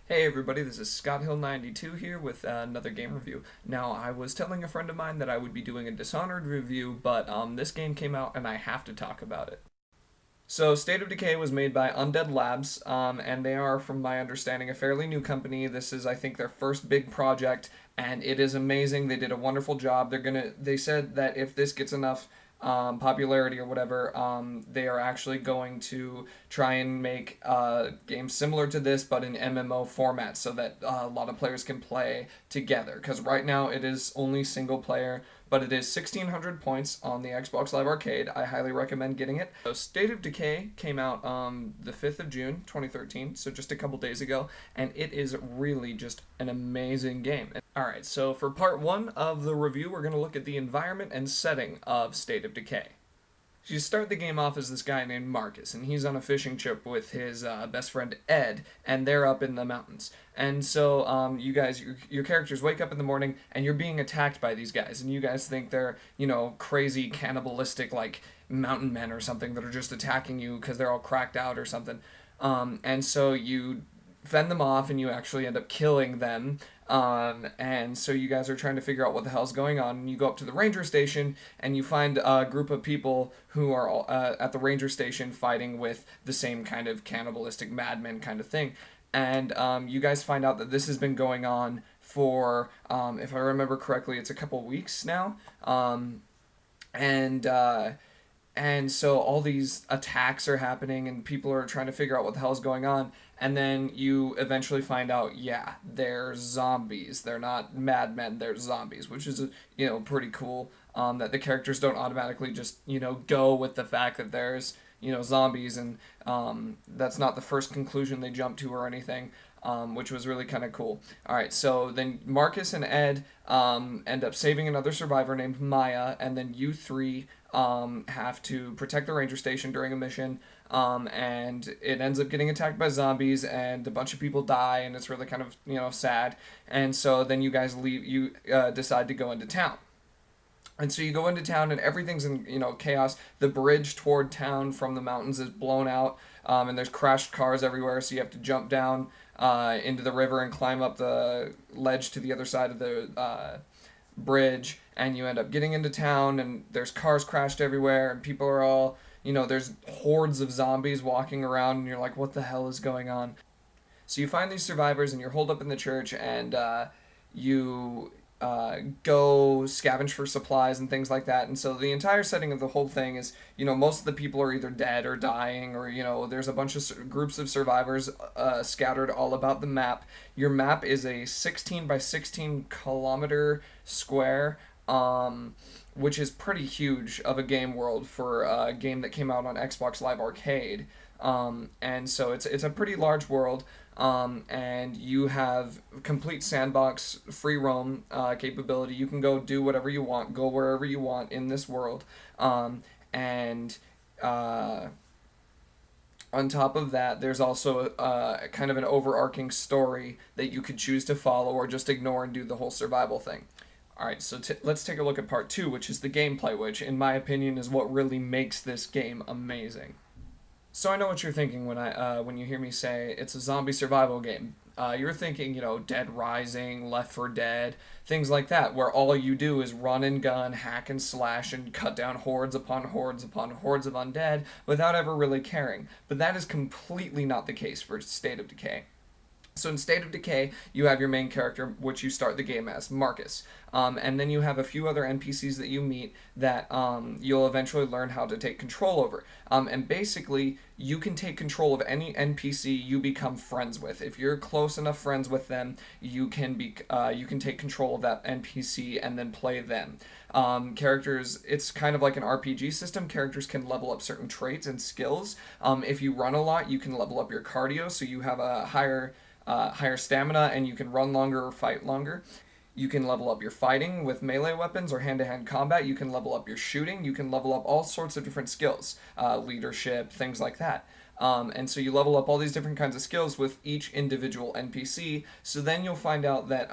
Hey everybody, this is ScottHill92 here with another game review. Now, I was telling a friend of mine that I would be doing a Dishonored review, but this game came out and I have to talk about it. So, State of Decay was made by Undead Labs, and they are, from my understanding, a fairly new company. This is, I think, their first big project, and it is amazing. They did a wonderful job. They said that if this gets enough popularity or whatever, they are actually going to try and make games similar to this, but in MMO format, so that a lot of players can play together. Because right now it is only single player, but it is 1,600 points on the Xbox Live Arcade. I highly recommend getting it. So State of Decay came out the 5th of June, 2013, so just a couple days ago, and it is really just an amazing game. Alright, so for part one of the review, we're going to look at the environment and setting of State of Decay. So you start the game off as this guy named Marcus, and he's on a fishing trip with his best friend Ed, and they're up in the mountains. And so you guys, your characters wake up in the morning, and you're being attacked by these guys, and you guys think they're, crazy, cannibalistic, like, mountain men or something that are just attacking you because they're all cracked out or something. And so you fend them off, and you actually end up killing them. And so you guys are trying to figure out what the hell's going on, and you go up to the ranger station, and you find a group of people who are all, at the ranger station fighting with the same kind of cannibalistic madmen kind of thing. And you guys find out that this has been going on for, if I remember correctly, it's a couple weeks now. And so all these attacks are happening, and people are trying to figure out what the hell is going on. And then you eventually find out, yeah, they're zombies. They're not madmen, they're zombies, which is, pretty cool. That the characters don't automatically just, go with the fact that there's, zombies, and that's not the first conclusion they jump to or anything. Which was really kind of cool. Alright, so then Marcus and Ed end up saving another survivor named Maya, and then you three have to protect the ranger station during a mission, and it ends up getting attacked by zombies, and a bunch of people die, and it's really kind of, sad. And so then you guys decide to go into town. And so you go into town, and everything's in, chaos. The bridge toward town from the mountains is blown out, and there's crashed cars everywhere, so you have to jump down into the river and climb up the ledge to the other side of the bridge, and you end up getting into town, and there's cars crashed everywhere, and people are all, there's hordes of zombies walking around, and you're like, what the hell is going on? So you find these survivors, and you're holed up in the church, and you go scavenge for supplies and things like that. And so the entire setting of the whole thing is, most of the people are either dead or dying, or, there's a bunch of groups of survivors scattered all about the map. Your map is a 16 by 16 kilometer square, which is pretty huge of a game world for a game that came out on Xbox Live Arcade. And so it's a pretty large world, and you have complete sandbox free roam capability. You can go do whatever you want, go wherever you want in this world, and on top of that, there's also kind of an overarching story that you could choose to follow or just ignore and do the whole survival thing. Alright, so let's take a look at part two, which is the gameplay, which, in my opinion, is what really makes this game amazing. So I know what you're thinking when you hear me say it's a zombie survival game. You're thinking, Dead Rising, Left 4 Dead, things like that, where all you do is run and gun, hack and slash, and cut down hordes upon hordes upon hordes of undead without ever really caring. But that is completely not the case for State of Decay. So in State of Decay, you have your main character, which you start the game as, Marcus. And then you have a few other NPCs that you meet that you'll eventually learn how to take control over. And basically, you can take control of any NPC you become friends with. If you're close enough friends with them, you can take control of that NPC and then play them. Characters, it's kind of like an RPG system. Characters can level up certain traits and skills. If you run a lot, you can level up your cardio, so you have a higher stamina, and you can run longer or fight longer. You can level up your fighting with melee weapons or hand-to-hand combat. You can level up your shooting. You can level up all sorts of different skills, leadership, things like that. And so you level up all these different kinds of skills with each individual NPC. So then you'll find out that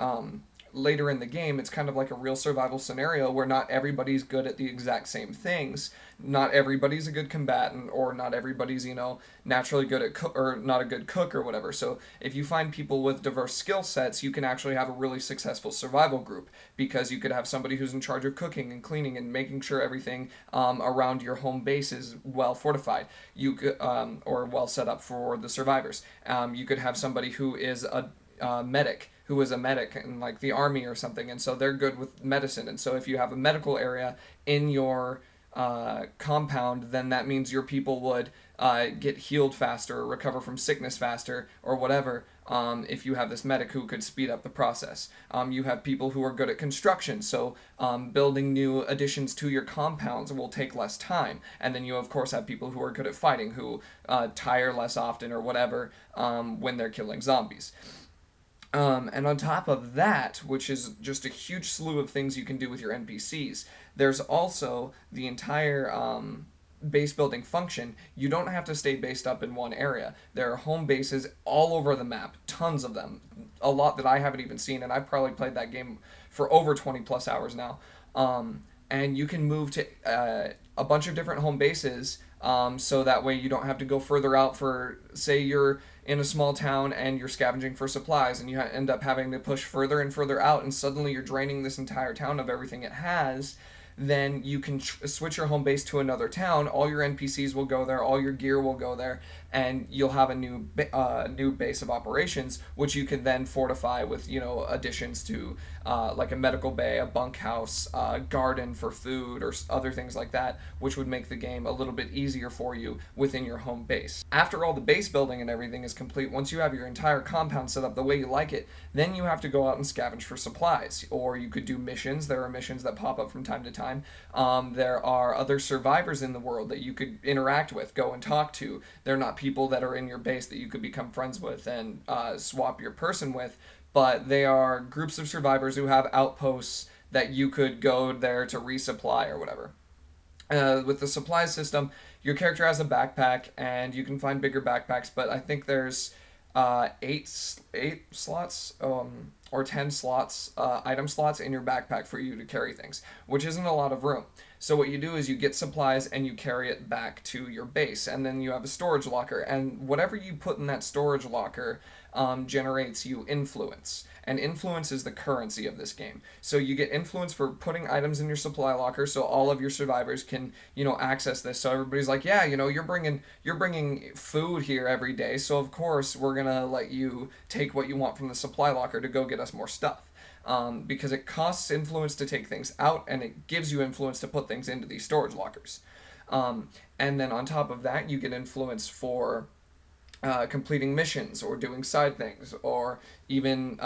later in the game, it's kind of like a real survival scenario where not everybody's good at the exact same things. Not everybody's a good combatant, or not everybody's, naturally good at or not a good cook or whatever. So if you find people with diverse skill sets, you can actually have a really successful survival group, because you could have somebody who's in charge of cooking and cleaning and making sure everything around your home base is well fortified. You could, or well set up for the survivors. You could have somebody who is a medic, who is a medic in like the army or something, and so they're good with medicine. And so if you have a medical area in your compound, then that means your people would get healed faster, or recover from sickness faster, or whatever. If you have this medic who could speed up the process, you have people who are good at construction, so building new additions to your compounds will take less time. And then you, of course, have people who are good at fighting, who tire less often or whatever when they're killing zombies. And on top of that, which is just a huge slew of things you can do with your NPCs, there's also the entire base building function. You don't have to stay based up in one area. There are home bases all over the map, tons of them, a lot that I haven't even seen, and I've probably played that game for over 20 plus hours now. And you can move to a bunch of different home bases, so that way you don't have to go further out. For, say, you're in a small town and you're scavenging for supplies, and you end up having to push further and further out, and suddenly you're draining this entire town of everything it has. Then you can switch your home base to another town. All your NPCs will go there, all your gear will go there, and you'll have a new base of operations, which you can then fortify with additions to like a medical bay, a bunkhouse, a garden for food, or other things like that, which would make the game a little bit easier for you within your home base. After all the base building and everything is complete, once you have your entire compound set up the way you like it, then you have to go out and scavenge for supplies, or you could do missions. There are missions that pop up from time to time. There are other survivors in the world that you could interact with, go and talk to. They're not people that are in your base that you could become friends with and swap your person with, but they are groups of survivors who have outposts that you could go there to resupply or whatever. With the supply system, your character has a backpack, and you can find bigger backpacks, but I think there's eight slots, or 10 slots, item slots in your backpack for you to carry things, which isn't a lot of room. So what you do is you get supplies and you carry it back to your base, and then you have a storage locker, and whatever you put in that storage locker generates you influence. And influence is the currency of this game. So you get influence for putting items in your supply locker, so all of your survivors can, access this. So everybody's like, yeah, you're bringing food here every day, so of course we're gonna let you take what you want from the supply locker to go get us more stuff. Because it costs influence to take things out, and it gives you influence to put things into these storage lockers. And then on top of that, you get influence for completing missions, or doing side things, or even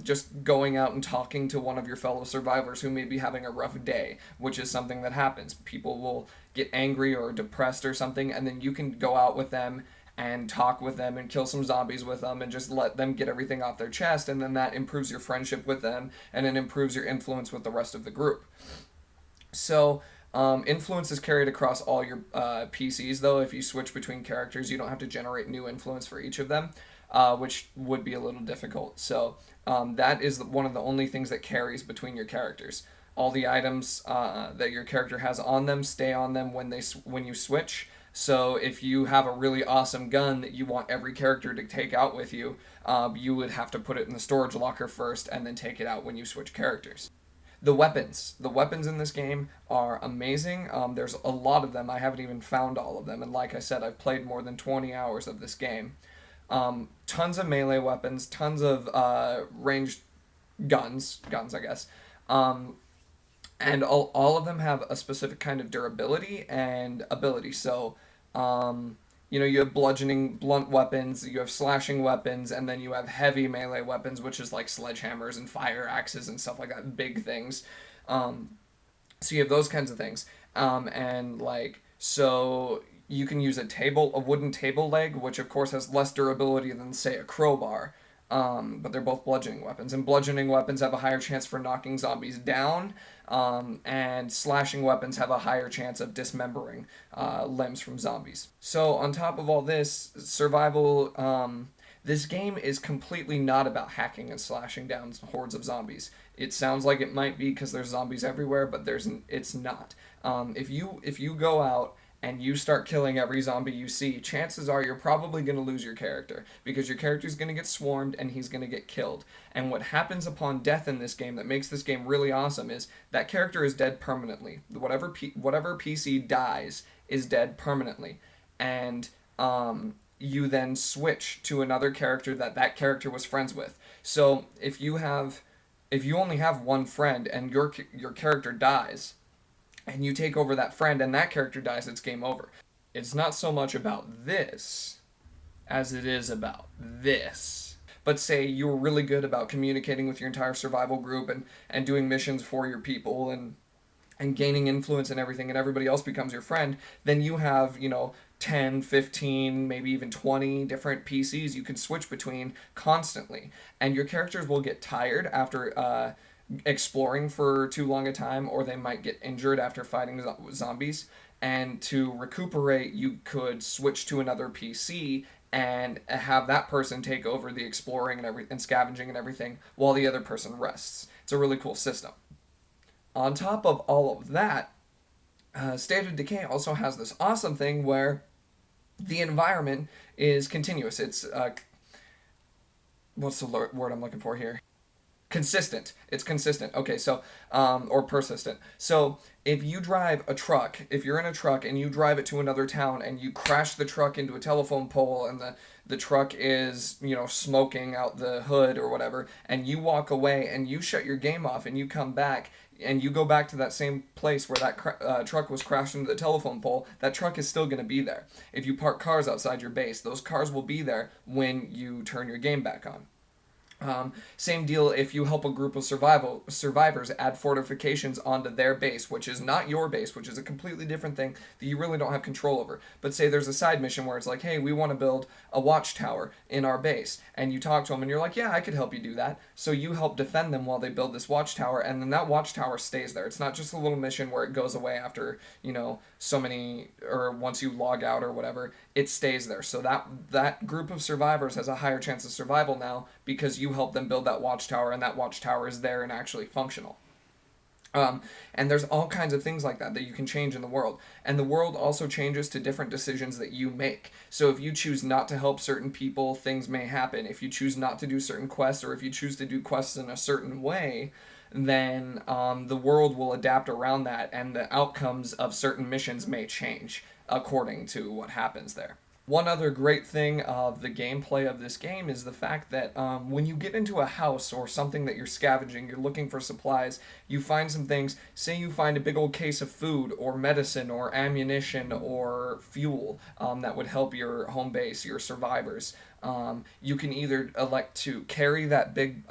just going out and talking to one of your fellow survivors who may be having a rough day, which is something that happens. People will get angry or depressed or something, and then you can go out with them and talk with them and kill some zombies with them and just let them get everything off their chest, and then that improves your friendship with them, and it improves your influence with the rest of the group. So influence is carried across all your PCs, though. If you switch between characters, you don't have to generate new influence for each of them, which would be a little difficult. So that is one of the only things that carries between your characters. All the items that your character has on them stay on them when you switch. So if you have a really awesome gun that you want every character to take out with you, you would have to put it in the storage locker first and then take it out when you switch characters. The weapons in this game are amazing. There's a lot of them. I haven't even found all of them, and like I said, I've played more than 20 hours of this game. Tons of melee weapons, tons of ranged guns, I guess. And all of them have a specific kind of durability and ability. So, you have bludgeoning, blunt weapons, you have slashing weapons, and then you have heavy melee weapons, which is like sledgehammers and fire axes and stuff like that, big things. So you have those kinds of things. So you can use a wooden table leg, which of course has less durability than, say, a crowbar. But they're both bludgeoning weapons, and bludgeoning weapons have a higher chance for knocking zombies down, and slashing weapons have a higher chance of dismembering limbs from zombies. So on top of all this, survival, This game is completely not about hacking and slashing down hordes of zombies. It sounds like it might be because there's zombies everywhere, but it's not. If you go out and you start killing every zombie you see, chances are you're probably going to lose your character because your character's going to get swarmed and he's going to get killed. And what happens upon death in this game that makes this game really awesome is that character is dead permanently. Whatever PC dies is dead permanently, and you then switch to another character that character was friends with. So if you only have one friend and your character dies, and you take over that friend and that character dies, it's game over. It's not so much about this as it is about this. But say you were really good about communicating with your entire survival group and doing missions for your people and gaining influence and everything, and everybody else becomes your friend, then you have, 10, 15, maybe even 20 different PCs you can switch between constantly. And your characters will get tired after exploring for too long a time, or they might get injured after fighting zombies. And to recuperate, you could switch to another PC and have that person take over the exploring and scavenging and everything while the other person rests. It's a really cool system. On top of all of that, State of Decay also has this awesome thing where the environment is continuous. It's what's the word I'm looking for here? Consistent. It's consistent. Okay, so or persistent. So if you drive a truck, if you're in a truck and you drive it to another town and you crash the truck into a telephone pole and the truck is, smoking out the hood or whatever, and you walk away and you shut your game off and you come back and you go back to that same place where that truck was crashed into the telephone pole, that truck is still going to be there. If you park cars outside your base, those cars will be there when you turn your game back on. Same deal if you help a group of survivors add fortifications onto their base, which is not your base, which is a completely different thing that you really don't have control over. But say there's a side mission where it's like, hey, we want to build a watchtower in our base, and you talk to them and you're like, yeah, I could help you do that. So you help defend them while they build this watchtower, and then that watchtower stays there. It's not just a little mission where it goes away after, so many, or once you log out or whatever. It stays there. So that group of survivors has a higher chance of survival now because you help them build that watchtower, and that watchtower is there and actually functional. And there's all kinds of things like that you can change in the world. And the world also changes to different decisions that you make. So if you choose not to help certain people, things may happen. If you choose not to do certain quests, or if you choose to do quests in a certain way, then the world will adapt around that, and the outcomes of certain missions may change according to what happens there. One other great thing of the gameplay of this game is the fact that when you get into a house or something that you're scavenging, you're looking for supplies, you find some things, say you find a big old case of food or medicine or ammunition or fuel that would help your home base, your survivors. You can either elect to carry that big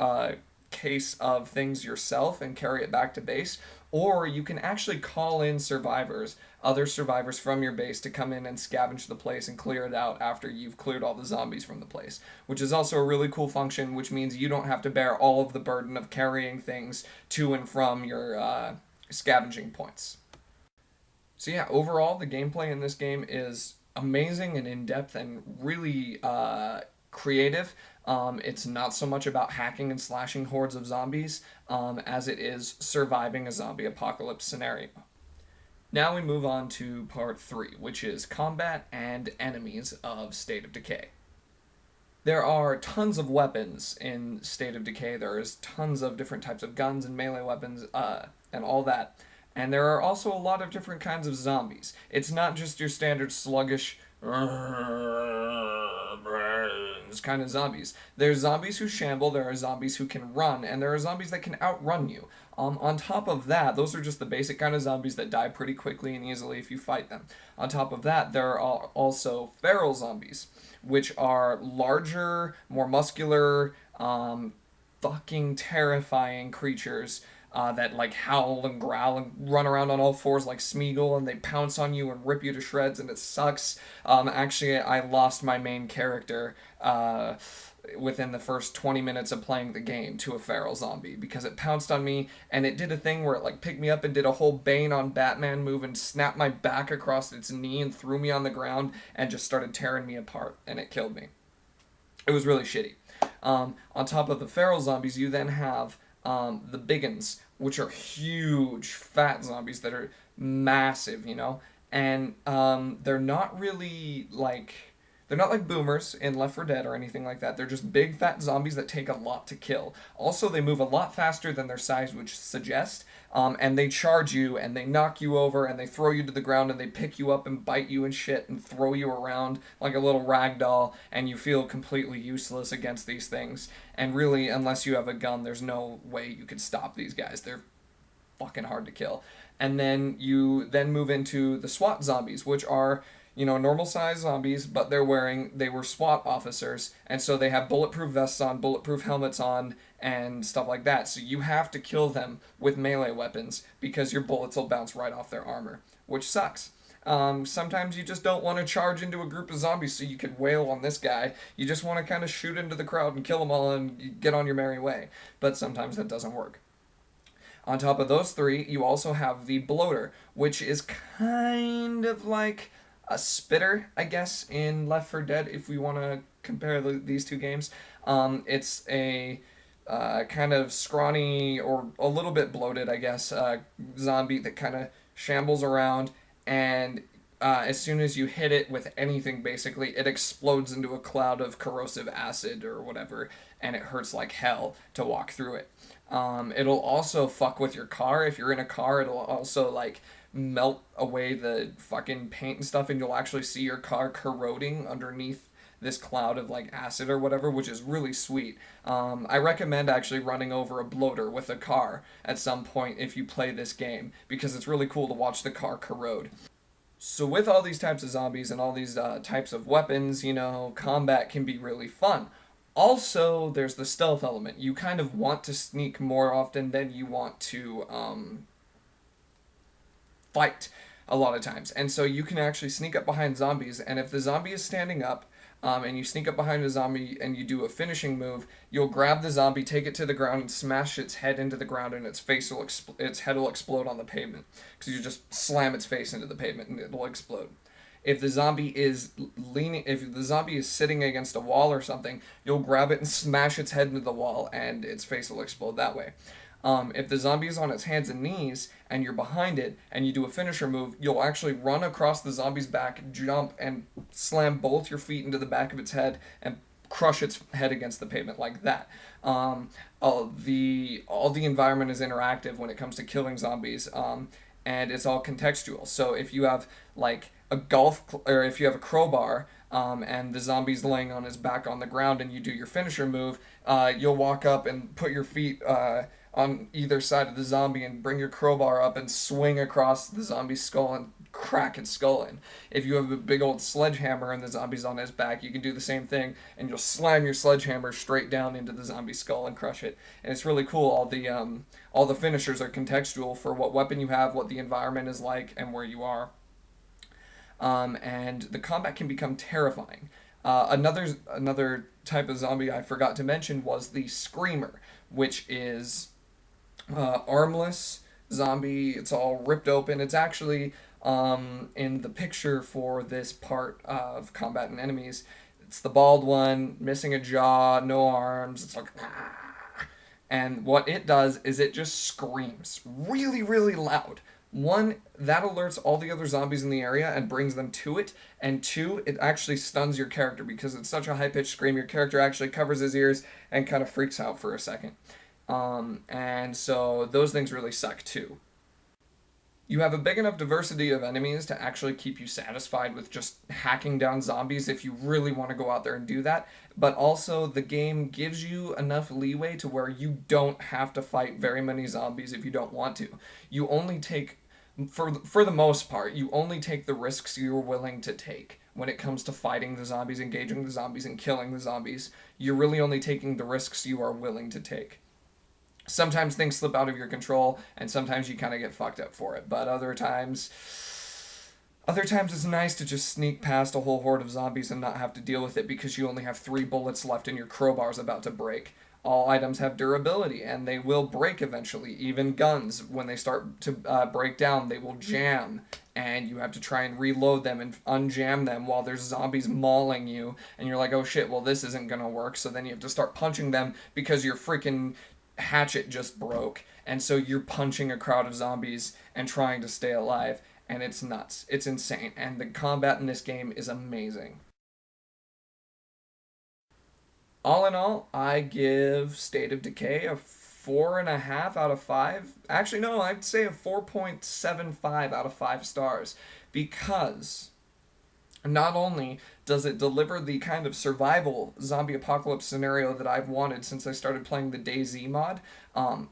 case of things yourself and carry it back to base, or you can actually call in other survivors from your base to come in and scavenge the place and clear it out after you've cleared all the zombies from the place, which is also a really cool function, which means you don't have to bear all of the burden of carrying things to and from your scavenging points. So yeah, overall, the gameplay in this game is amazing and in-depth and really creative. It's not so much about hacking and slashing hordes of zombies as it is surviving a zombie apocalypse scenario. Now we move on to part 3, which is combat and enemies of State of Decay. There are tons of weapons in State of Decay. There is tons of different types of guns and melee weapons and all that. And there are also a lot of different kinds of zombies. It's not just your standard sluggish kind of zombies. There's zombies who shamble, there are zombies who can run, and there are zombies that can outrun you. On top of that, those are just the basic kind of zombies that die pretty quickly and easily if you fight them. On top of that, there are also feral zombies, which are larger, more muscular, fucking terrifying creatures that like howl and growl and run around on all fours like Smeagol, and they pounce on you and rip you to shreds, and it sucks. Actually, I lost my main character within the first 20 minutes of playing the game to a feral zombie because it pounced on me, and it did a thing where it like picked me up and did a whole Bane on Batman move and snapped my back across its knee and threw me on the ground and just started tearing me apart, and it killed me. It was really shitty. On top of the feral zombies, you then have the big uns, which are huge, fat zombies that are massive, you know? And they're not really like. They're not like boomers in Left 4 Dead or anything like that. They're just big, fat zombies that take a lot to kill. Also, they move a lot faster than their size would suggest, and they charge you, and they knock you over, and they throw you to the ground, and they pick you up and bite you and shit, and throw you around like a little rag doll, and you feel completely useless against these things. And really, unless you have a gun, there's no way you could stop these guys. They're fucking hard to kill. And then you then move into the SWAT zombies, which are, you know, normal size zombies, but they were SWAT officers, and so they have bulletproof vests on, bulletproof helmets on, and stuff like that. So you have to kill them with melee weapons because your bullets will bounce right off their armor, which sucks. Sometimes you just don't want to charge into a group of zombies so you can wail on this guy. You just want to kind of shoot into the crowd and kill them all and get on your merry way. But sometimes that doesn't work. On top of those three, you also have the bloater, which is kind of like a spitter, I guess, in Left 4 Dead, if we want to compare these two games. It's a kind of scrawny or a little bit bloated, I guess, zombie that kind of shambles around, and as soon as you hit it with anything, basically, it explodes into a cloud of corrosive acid or whatever, and it hurts like hell to walk through it. It'll also fuck with your car. If you're in a car, it'll also, like, melt away the fucking paint and stuff, and you'll actually see your car corroding underneath this cloud of like acid or whatever, which is really sweet. I recommend actually running over a bloater with a car at some point if you play this game, because it's really cool to watch the car corrode. So with all these types of zombies and all these types of weapons, you know, combat can be really fun. Also, there's the stealth element. You kind of want to sneak more often than you want to fight a lot of times. And so you can actually sneak up behind zombies, and if the zombie is standing up, and you sneak up behind a zombie and you do a finishing move, you'll grab the zombie, take it to the ground, and smash its head into the ground, and its head will explode on the pavement because you just slam its face into the pavement and it'll explode. If the zombie is if the zombie is sitting against a wall or something, you'll grab it and smash its head into the wall, and its face will explode that way. If the zombie is on its hands and knees and you're behind it and you do a finisher move, you'll actually run across the zombie's back, jump, and slam both your feet into the back of its head and crush its head against the pavement like that. All the environment is interactive when it comes to killing zombies, and it's all contextual. So if you have like or if you have a crowbar, and the zombie's laying on his back on the ground, and you do your finisher move, you'll walk up and put your feet on either side of the zombie and bring your crowbar up and swing across the zombie's skull and crack its skull in. If you have a big old sledgehammer and the zombie's on his back, you can do the same thing, and you'll slam your sledgehammer straight down into the zombie's skull and crush it. And it's really cool. All the finishers are contextual for what weapon you have, what the environment is like, and where you are. And the combat can become terrifying. Another type of zombie I forgot to mention was the Screamer, which is armless zombie. It's all ripped open. It's actually in the picture for this part of combat and enemies. It's the bald one, missing a jaw, no arms. It's like, ah. And what it does is it just screams really, really loud. One, that alerts all the other zombies in the area and brings them to it. And two, it actually stuns your character because it's such a high-pitched scream. Your character actually covers his ears and kind of freaks out for a second. And so those things really suck too. You have a big enough diversity of enemies to actually keep you satisfied with just hacking down zombies if you really want to go out there and do that. But also, the game gives you enough leeway to where you don't have to fight very many zombies if you don't want to. You only take, for the most part, you only take the risks you're willing to take. When it comes to fighting the zombies, engaging the zombies, and killing the zombies, you're really only taking the risks you are willing to take. Sometimes things slip out of your control, and sometimes you kind of get fucked up for it. But other times it's nice to just sneak past a whole horde of zombies and not have to deal with it because you only have 3 bullets left and your crowbar's about to break. All items have durability, and they will break eventually. Even guns, when they start to break down, they will jam, and you have to try and reload them and unjam them while there's zombies mauling you, and you're like, oh shit, well this isn't gonna work, so then you have to start punching them because your freaking hatchet just broke, and so you're punching a crowd of zombies and trying to stay alive, and it's nuts. It's insane, and the combat in this game is amazing. All in all, I give State of Decay a 4.5 out of 5. Actually, no, I'd say a 4.75 out of 5 stars because not only does it deliver the kind of survival zombie apocalypse scenario that I've wanted since I started playing the DayZ mod,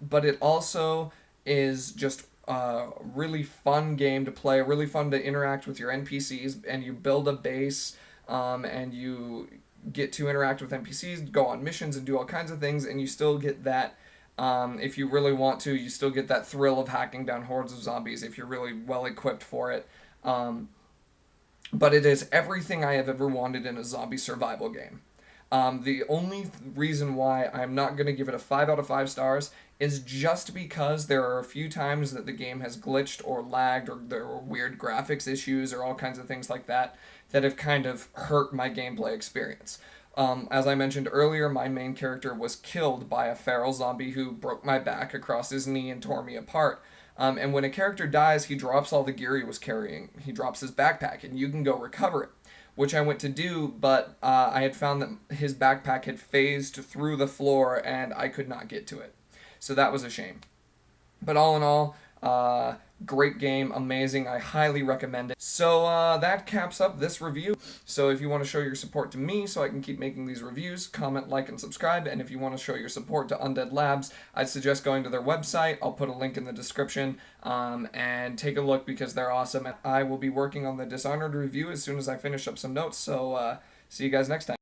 but it also is just a really fun game to play, really fun to interact with your NPCs, and you build a base, and you get to interact with NPCs, go on missions, and do all kinds of things, and you still get that. If you really want to, you still get that thrill of hacking down hordes of zombies if you're really well equipped for it. But it is everything I have ever wanted in a zombie survival game. The only reason why I'm not going to give it a 5 out of 5 stars is just because there are a few times that the game has glitched or lagged, or there were weird graphics issues or all kinds of things like that that have kind of hurt my gameplay experience. As I mentioned earlier, my main character was killed by a feral zombie who broke my back across his knee and tore me apart. And when a character dies, he drops all the gear he was carrying. He drops his backpack, and you can go recover it, which I went to do, but I had found that his backpack had phased through the floor, and I could not get to it. So that was a shame. But all in all, great game, amazing. I highly recommend it. So that caps up this review. So if you want to show your support to me so I can keep making these reviews, comment, like, and subscribe. And if you want to show your support to Undead Labs, I'd suggest going to their website. I'll put a link in the description, and take a look because they're awesome. And I will be working on the Dishonored review as soon as I finish up some notes. So see you guys next time.